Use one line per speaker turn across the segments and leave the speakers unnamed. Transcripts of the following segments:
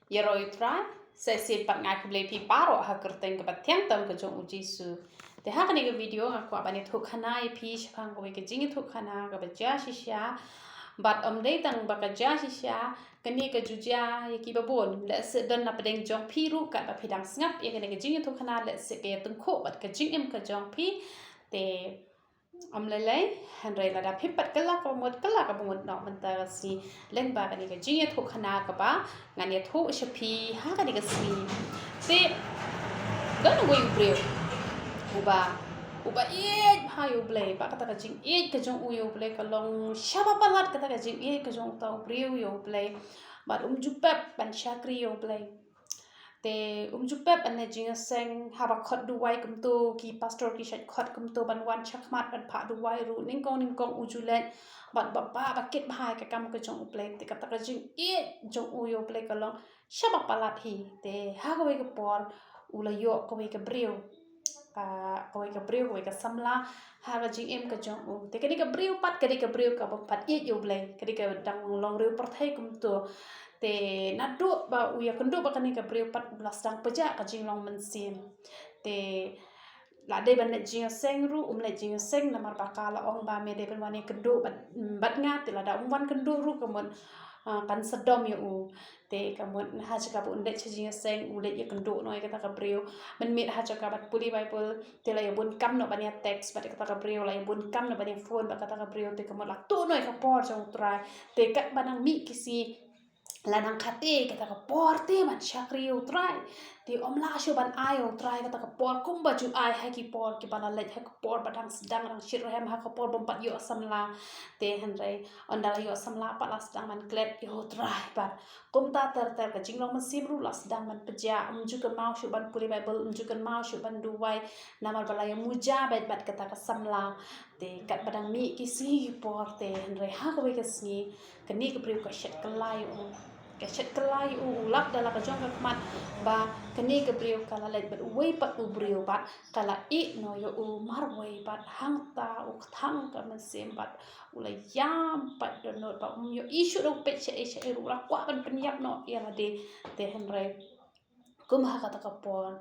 Yeroi tra se si pat ngak beli pi paro ha kerteng ke patiang tam ke jong uji su. Te ha kani ke video aku abani thuk khana I pi shpang ko ke jingi thuk khana ke baja shisha bat dei tang bakaja shisha kani ke juja ye ki babon le se dan na pedeng jong pi ru kat ba phidang snap ye kani ke jingi thuk khana le se ke tung kho bat ke jing em ke jong pi te lelai handrai lada phipat kala ka mot no menta si leng ba kani ke jingi thuk khana ka ba ngani thu shapi ha kani ke si te don we breu uba ha yo blay ba kata ka jing ka jong u yo blay ka long shaba palat kata ka jing ka jong tau breu yo blay ba jupep ban shakri yo blay te jupep an jing seng haba khot duwai kum to ki pastor ki shat khot kum to ban wan chakmat ban pha duwai ru ning kong ujulet bat ba ba ket bhai ka kam ka jong blay te kata ka jing jong u yo blay ka long shaba palat hi te ha ko ka por ula yo ko ka breu kawai ka breu kawai ka samla ha ka jing em ka jong u te kadi ka breu pat ka pat yo blay kadi ka dang long reu perthai kum to te nadu ba uya kendo ba kani ka breu pat belas dang peja ka jing long mensim te la de ban jing seng ru le jing seng namar bakala ong ba me de ban wani kendo bat nga te la da wan kendo ru kamon kan sedom yo u te kamon ha chaka bu nde jing seng u le ye kendo noi kata ka breu men mit ha chaka bat puli bible te la bun kam no ban ya text bat kata ka breu la bun kam no ban ya phone bat kata ka breu te kamon la to noi ka por jong trai te kat banang mi kisi lanang khate kata ka por te man shakri utrai te omla sho ban ai utrai kata ka por kum baju ai ha ki por ki bana let ha ka por badang sedang rang shir hem ha ka por bompat yo samla te hanrai ondala yo samla pat la sedang man klet yo utrai pat kum ta ter ka jinglong man sim ru la sedang man peja ju kan mau sho ban puli bible ju kan mau sho ban duwai namar bala ya muja bat kata ka samla te kat badang mi ki si por te hanrai ha ka we ka si kani ka priu ka shet kalai ulap dalam kajong mat ba kani ke brio kala let bet wei pat u brio bat kala I no yo u mar wei bat hang ta u thang ka mesim bat ula yam pat do not ba yo isu do pet che ru la kwa ban penyap no ya la de te henre kum ha kata kapon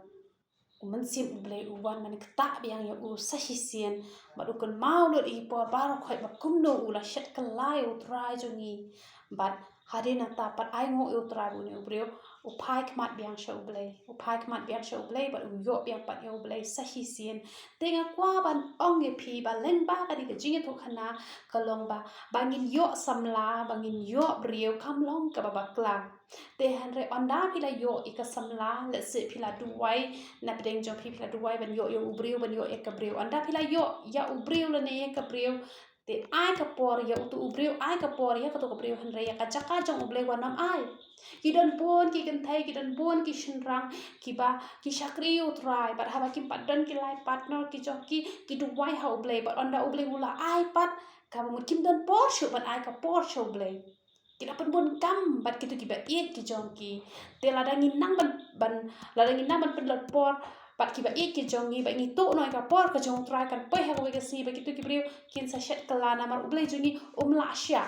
mensim blay uwan man kta biang yo u sahisian ba du kon mau do I por bar khoi ba kum no ula shet kalai u trai jongi bat hadina ta pat ai ngo u trai bu ne brio u phai kmat biang show blay ba u yo biang pat yo blay sahisian tenga kwa ban ong e phi ba len ba ka di ka jing to khana kalong ba bangin yo samla bangin yo brio kam long ka ba klang te hanre onda pila yo ika samla le se pila duwai na pedeng jong pila duwai ban yo ubriu ban yo ka brio onda pila yo ya ubriu le ne ka brio te ai ka por ya utu ubriu ai ka por ya ka to ka brio hanre ya ka chaka jong ublei wanam ai ki don bon ki kan thai ki don bon ki shinrang ki ba ki shakri utrai but haba ki padon ki lai partner ki jong ki duwai ha ublei but onda ublei ula ai pat ka mo kim don por shu ban ai ka por shu ublei kita pun bon kam bat kitu ki ba iet ki jong ki te la dangin nang ban la dangin nang ban pen por bat ki ba iet ki jong ni ba ni to noi ka por ka jong try kan pe ha ko ke si ba kitu ki brio kin sa shet kala na mar ublei jungi umlasya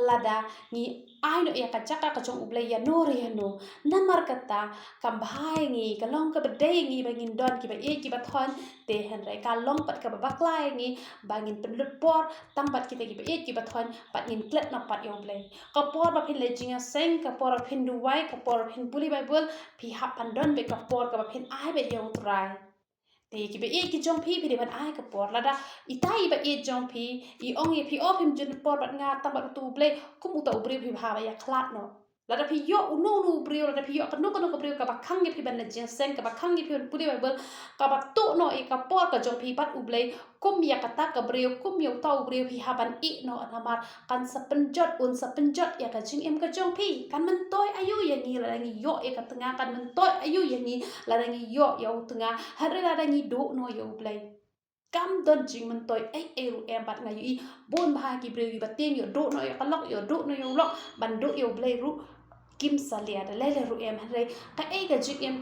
lada ni ai no ya ka chaka ka jong ublei ya no re no namar kata kam bhai ngi ka long ka bedai ngi bangin don ki ba e ki ba thon te han rai ka long pat ka ba baklai ngi bangin penlut por tang bat kita ki ba e ki ba thon pat ngin klet na pat yo ublei ka por ba phin le jinga seng ka por phin duwai ka por phin puli bible phi hap pan don be ka por ka ba phin ai be yo trai te ki be ki jong phi de ban ai ka por lada itai ba e jong phi I ong e phi op him jun por bat nga tam bat tu ble kum uta ubri phi ha ba ya khlat no lada phi yo no brio lada phi yo ka no ka brio ka ba khang ge phi ban jeng seng ka ba khang ge phi puli bible ka ba tu no e ka por ka jong phi bat uble kum ya ka ta ka brio kum yo ta ubri phi ha ban I no anamar kan sa penjot ya ka jing em ka jong phi kan men toy ayu ya ni la ngi yo e ka tengah kan men toy ayu ya ni la ngi yo tengah hari la ngi do no yo ublei kam don jing men toy ai ru em bat ngai I bon bha ki brio ki bateng yo do no yo kalok yo do no yo lok ban do yo blei ru kim salia da lele ru em hare ka ai ga jing em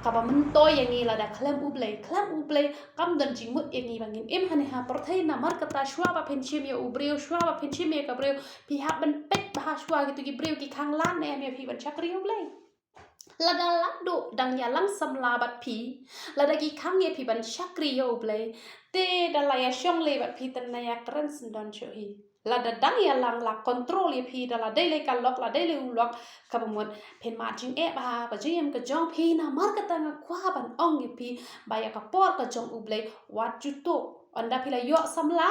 kaba mentoy yang ni lada klem ublay kam dan jingmut yang ni bangin im hane ha porthai na mar kata shwa ba penchim ya ubreu shwa ba penchim ya kabreu pihak ben pet bah shwa gitu ki breu ki khang lan ne me phi ban chakri ublay lada ladu dang ya lang samla bat phi lada ki khang ye phi ban chakri yo ublay te dalaya shong le bat phi tan na ya kren sindon cho hi lada dang ya lang la control ye phi dala dele kalok la dele ulok kabamon pen ma jing e ba ka jim ka jong phi na mar ka tanga kwa ban ong ye phi ba ya ka por ka jong ublay wat ju to anda phi la yo samla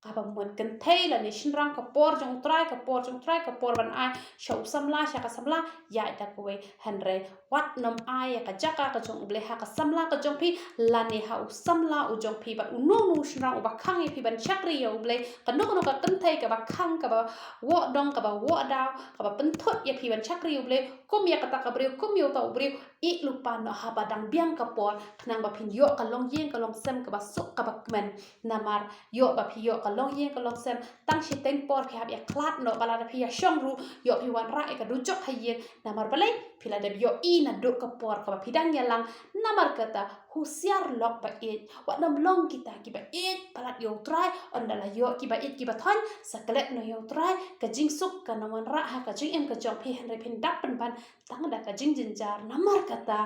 kabamon kan thei la ni shinrang ka por jong trai ka por ban ai shau samla sha ka samla ya da ko we hanre wat nom ai ka jaka ka jong ublay ha ka samla ka jong phi la ni ha u samla u jong phi ba u no nu shinrang u ba khang ye phi ban chakri yo ublay ka no ka kan thei ka ba khang ka ba wo dong ka ba wo daw ka ba pen thot ye phi ban chakri ublay kum ya ka ta ka breu kum yo ta ubreu I lupa no ha ba dang biang ka por khnang ba phin yo ka long yeng ka long sem ka ba sok ka ba kmen namar yo ba phi yo ka long yeng ka long sem tang shi teng por phi hab ya klat no bala da phi ya shong ru yo phi wan ra e ka du jok ha yeng namar balai phi la da yo I na do ka por ka ba phi dang ya lang namar kata husiar lok ba it wa nam long kita ki ba it palat yo try ondala yo ki ba it ki ba thon saklet no yo try ka jing suk ka na wan ra ha ka jing em ka jok phi han re phin dap pan ban tang da ka jing jin jar namar kata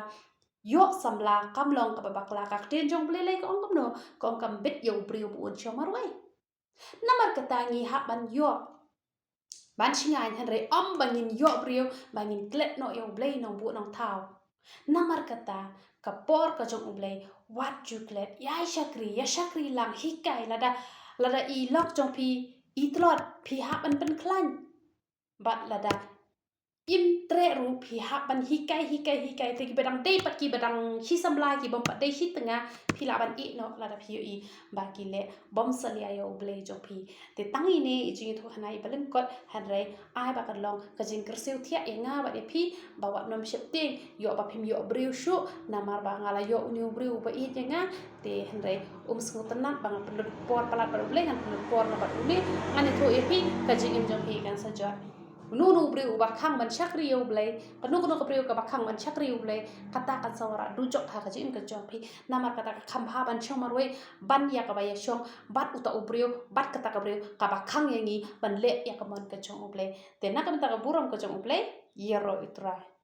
yo samla kam long ka bakla ka ten jong blele ko ong kam no ko kam bit yo brio bu chong mar we namar kata ngi ha ban yo ban chingai han re om bangin yo brio bangin klet no yo blei no bu nong thao namar kata ka por ka jong blei wat ju klet ya shakri lang hikai lada I lok jong phi I tlot phi ha ban pen klan bat lada im tre ru phi ha ban hikai te ki badang te pat ki badang hi samla ki bom pat dei hi tanga phi la ban I no la da phi I ba ki le bom salia yo ble jo phi te tangi ne I jing thu hanai balin kot han re ai ba kan long ka jing kerseu thia e nga ba de phi ba wat nom shep ting yo ba phim yo breu shu na mar ba ngala yo uniu breu ba I nga te han re sku tenan ba ngap por palat ba ble ngan por na ba ule ane thu e phi ka jing im jo phi kan sa jo nu breu ba khang man chakri yo blai kanu ka breu ka ba khang man chakri yo blai kata kan sawara du jok ha ka jim ka jong phi namar kata ka kham ha ban chong marwe ban ya ka ba ya shong bat uta breu bat kata ka breu ka ba khang yangi ban le ya ka mon ka chong blai te na ka ta ka buram ka chong blai yero itrai